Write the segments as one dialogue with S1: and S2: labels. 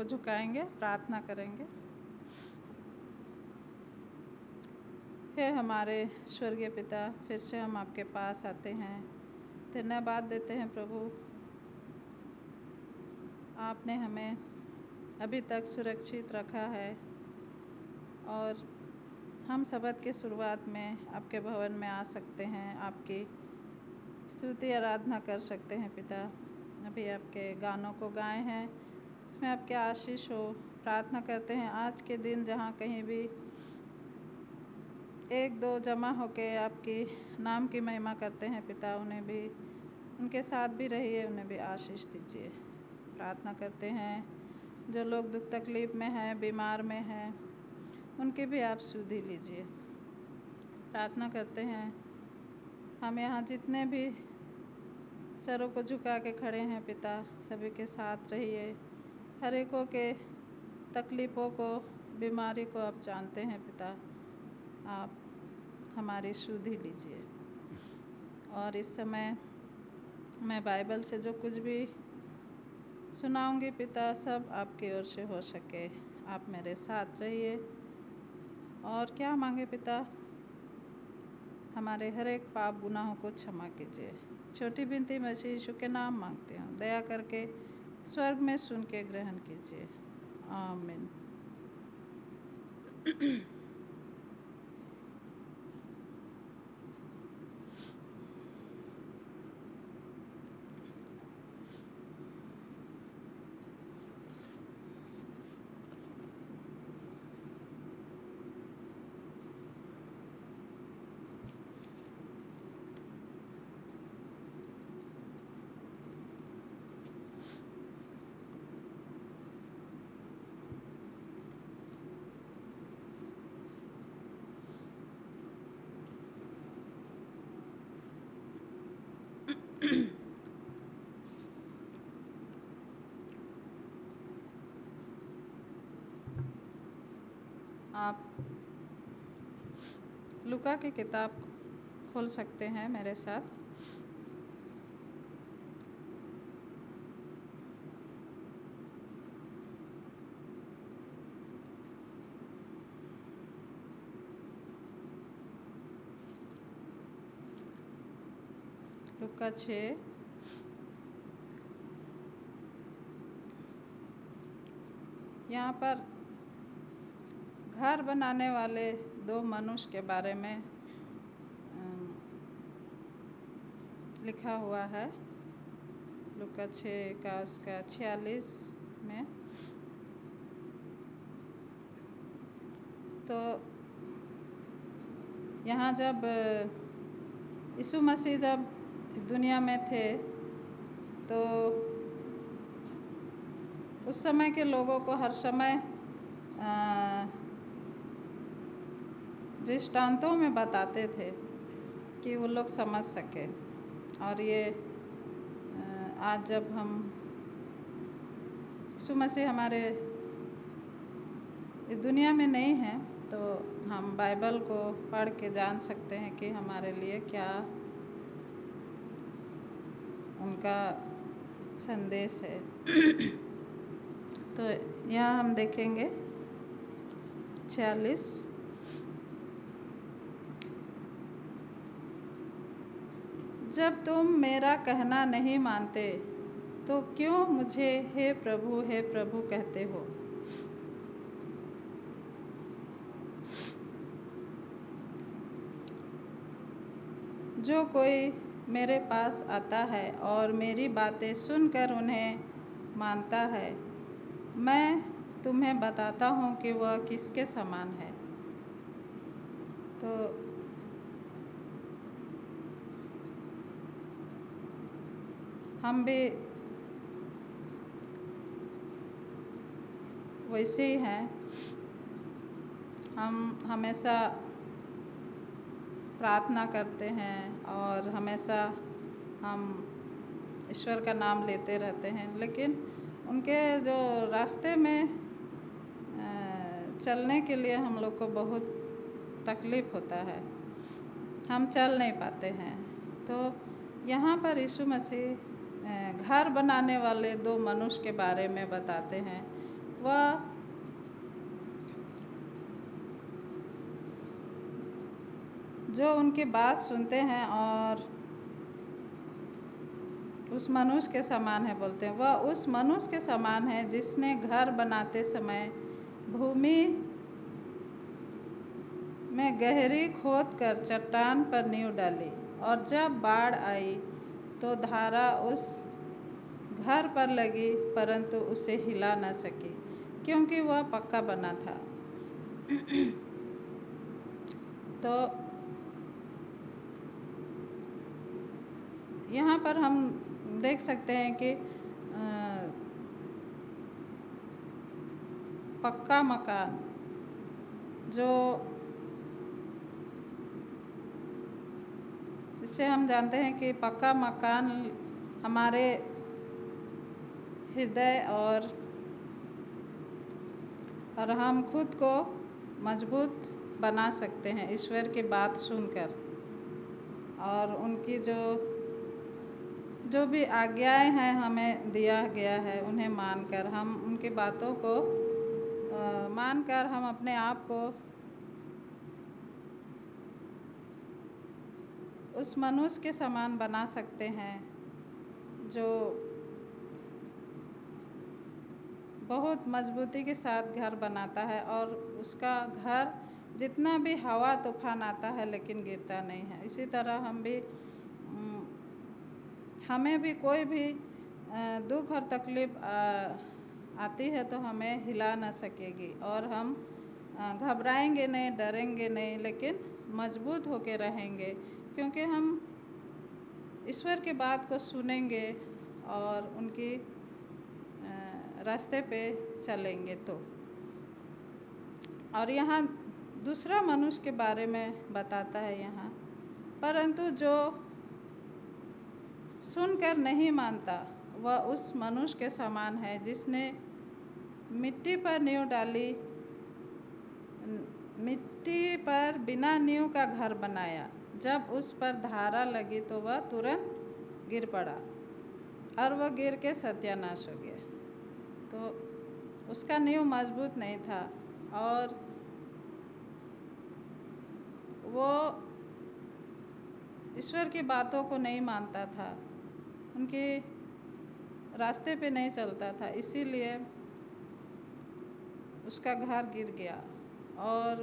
S1: को झुकाएंगे, प्रार्थना करेंगे। हे हमारे स्वर्गीय पिता, फिर से हम आपके पास आते हैं, धन्यवाद देते हैं प्रभु। आपने हमें अभी तक सुरक्षित रखा है और हम सबत की शुरुआत में आपके भवन में आ सकते हैं, आपकी स्तुति आराधना कर सकते हैं। पिता, अभी आपके गानों को गाए हैं, इसमें आपके आशीष हो। प्रार्थना करते हैं आज के दिन जहाँ कहीं भी एक दो जमा होके आपकी नाम की महिमा करते हैं पिता, उन्हें भी, उनके साथ भी रहिए, उन्हें भी आशीष दीजिए। प्रार्थना करते हैं जो लोग दुख तकलीफ़ में हैं, बीमार में हैं, उनकी भी आप सुधि लीजिए। प्रार्थना करते हैं हम यहाँ जितने भी सरों को झुका के खड़े हैं पिता, सभी के साथ रहिए। हर एकों के तकलीफ़ों को, बीमारी को आप जानते हैं पिता, आप हमारी सुधि लीजिए। और इस समय मैं बाइबल से जो कुछ भी सुनाऊंगी पिता, सब आपकी ओर से हो सके। आप मेरे साथ रहिए। और क्या मांगे पिता, हमारे हर एक पाप गुनाहों को क्षमा कीजिए। छोटी बिनती मसीह यीशु के नाम मांगते हैं, दया करके स्वर्ग में सुन के ग्रहण कीजिए। आमीन। आप लूका की किताब खोल सकते हैं मेरे साथ। लूका 6 यहाँ पर घर बनाने वाले दो मनुष्य के बारे में लिखा हुआ है। लूका 6 का उसका 46 में। तो यहाँ जब यीशु मसीह जब इस दुनिया में थे, तो उस समय के लोगों को हर समय दृष्टांतों में बताते थे कि वो लोग समझ सके। और ये आज जब हम यीशु मसीह हमारे इस दुनिया में नहीं हैं, तो हम बाइबल को पढ़ के जान सकते हैं कि हमारे लिए क्या उनका संदेश है। तो यहाँ हम देखेंगे 46। जब तुम मेरा कहना नहीं मानते तो क्यों मुझे हे प्रभु कहते हो। जो कोई मेरे पास आता है और मेरी बातें सुनकर उन्हें मानता है, मैं तुम्हें बताता हूँ कि वह किसके समान है। तो हम भी वैसे ही हैं। हम हमेशा प्रार्थना करते हैं और हमेशा हम ईश्वर का नाम लेते रहते हैं, लेकिन उनके जो रास्ते में चलने के लिए हम लोग को बहुत तकलीफ़ होता है, हम चल नहीं पाते हैं। तो यहाँ पर यीशु मसीह घर बनाने वाले दो मनुष्य के बारे में बताते हैं। वह जो उनकी बात सुनते हैं और उस मनुष्य के समान है बोलते हैं, वह उस मनुष्य के समान है जिसने घर बनाते समय भूमि में गहरी खोद कर चट्टान पर नींव डाली, और जब बाढ़ आई तो धारा उस घर पर लगी, परंतु उसे हिला न सकी, क्योंकि वह पक्का बना था। तो यहाँ पर हम देख सकते हैं कि पक्का मकान जो इससे हम जानते हैं कि पक्का मकान हमारे हृदय और हम खुद को मजबूत बना सकते हैं ईश्वर की बात सुनकर, और उनकी जो भी आज्ञाएं हैं हमें दिया गया है उन्हें मानकर, हम उनकी बातों को मानकर हम अपने आप को उस मनुष्य के समान बना सकते हैं जो बहुत मजबूती के साथ घर बनाता है, और उसका घर जितना भी हवा तूफान आता है लेकिन गिरता नहीं है। इसी तरह हमें भी कोई भी दुख और तकलीफ़ आती है तो हमें हिला ना सकेगी, और हम घबराएंगे नहीं, डरेंगे नहीं, लेकिन मजबूत होकर रहेंगे, क्योंकि हम ईश्वर की बात को सुनेंगे और उनकी रास्ते पे चलेंगे। तो और यहाँ दूसरा मनुष्य के बारे में बताता है यहाँ, परंतु जो सुनकर नहीं मानता वह उस मनुष्य के समान है जिसने मिट्टी पर नींव डाली, मिट्टी पर बिना नींव का घर बनाया। जब उस पर धारा लगी तो वह तुरंत गिर पड़ा, और वह गिर के सत्यानाश हो गया। तो उसका नींव मजबूत नहीं था, और वो ईश्वर की बातों को नहीं मानता था, उनके रास्ते पे नहीं चलता था, इसीलिए उसका घर गिर गया, और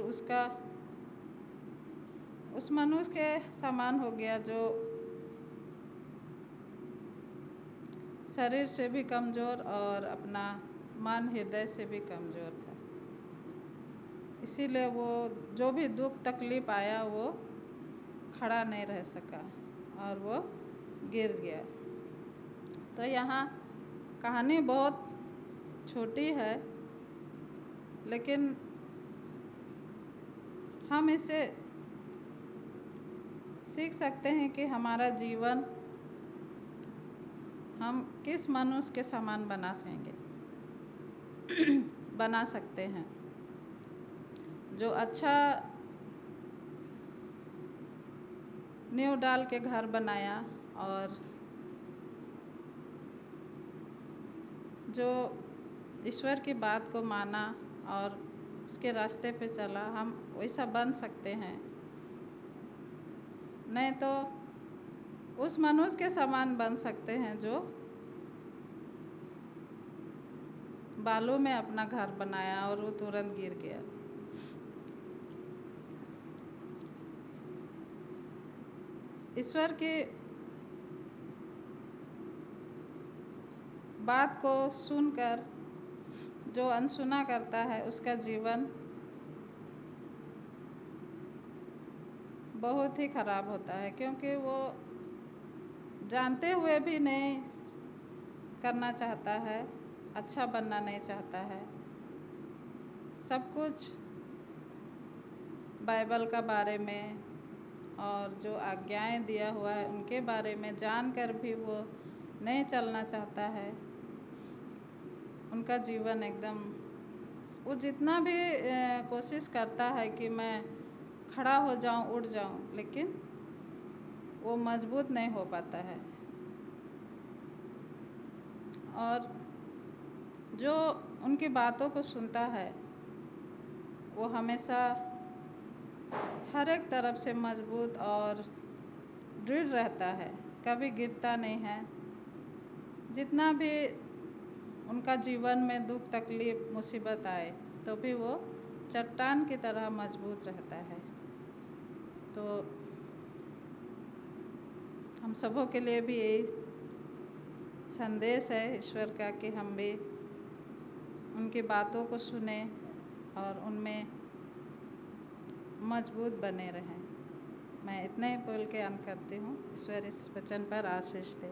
S1: उस मनुष्य के समान हो गया जो शरीर से भी कमज़ोर और अपना मन हृदय से भी कमज़ोर था। इसीलिए वो जो भी दुख तकलीफ़ आया वो खड़ा नहीं रह सका और वो गिर गया। तो यहाँ कहानी बहुत छोटी है, लेकिन हम इससे सीख सकते हैं कि हमारा जीवन हम किस मनुष्य के समान बना सकते हैं, जो अच्छा नींव डाल के घर बनाया और जो ईश्वर की बात को माना और उसके रास्ते पे चला। हम वैसा बन सकते हैं, नहीं तो उस मनुष्य के समान बन सकते हैं जो बालू में अपना घर बनाया और वो तुरंत गिर गया। ईश्वर की बात को सुनकर जो अनसुना करता है उसका जीवन बहुत ही खराब होता है, क्योंकि वो जानते हुए भी नहीं करना चाहता है, अच्छा बनना नहीं चाहता है। सब कुछ बाइबल का बारे में और जो आज्ञाएं दिया हुआ है उनके बारे में जानकर भी वो नहीं चलना चाहता है। उनका जीवन एकदम, वो जितना भी कोशिश करता है कि मैं खड़ा हो जाऊं, उठ जाऊं, लेकिन वो मजबूत नहीं हो पाता है। और जो उनकी बातों को सुनता है वो हमेशा हर एक तरफ से मजबूत और दृढ़ रहता है, कभी गिरता नहीं है। जितना भी उनका जीवन में दुख तकलीफ मुसीबत आए तो भी वो चट्टान की तरह मजबूत रहता है। तो हम सबों के लिए भी यही संदेश है ईश्वर का कि हम भी उनकी बातों को सुने और उनमें मजबूत बने रहें। मैं इतना ही बोल के अंत करती हूँ। ईश्वर इस वचन पर आशीष दे।